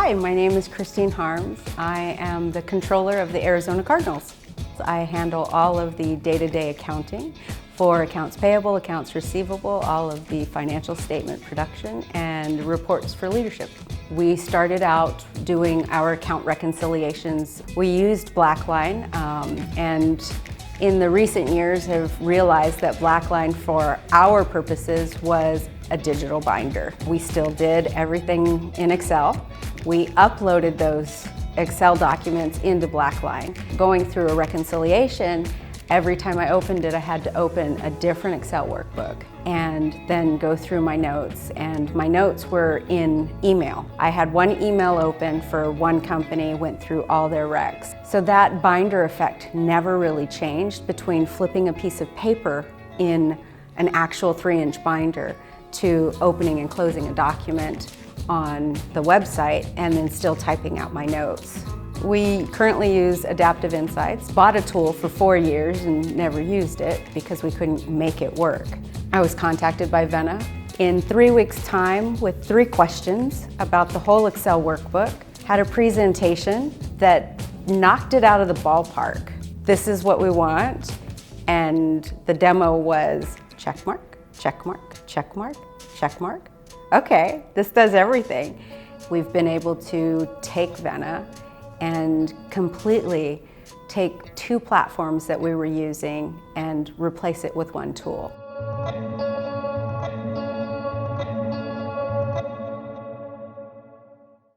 Hi, my name is Christine Harms. I am the controller of the Arizona Cardinals. I handle all of the day-to-day accounting for accounts payable, accounts receivable, all of the financial statement production, and reports for leadership. We started out doing our account reconciliations. We used Blackline, and in the recent years have realized that Blackline for our purposes was a digital binder. We still did everything in Excel. We uploaded those Excel documents into Blackline. Going through a reconciliation, every time I opened it, I had to open a different Excel workbook and then go through my notes. And my notes were in email. I had one email open for one company, went through all their recs. So that binder effect never really changed between flipping a piece of paper in an actual 3-inch binder to opening and closing a document on the website and then still typing out my notes. We currently use Adaptive Insights. Bought a tool for 4 years and never used it because we couldn't make it work. I was contacted by Vena in 3 weeks' time with 3 questions about the whole Excel workbook. Had a presentation that knocked it out of the ballpark. This is what we want. And the demo was check mark, check mark, check mark, check mark. Okay, this does everything. We've been able to take Vena and completely take 2 platforms that we were using and replace it with one tool.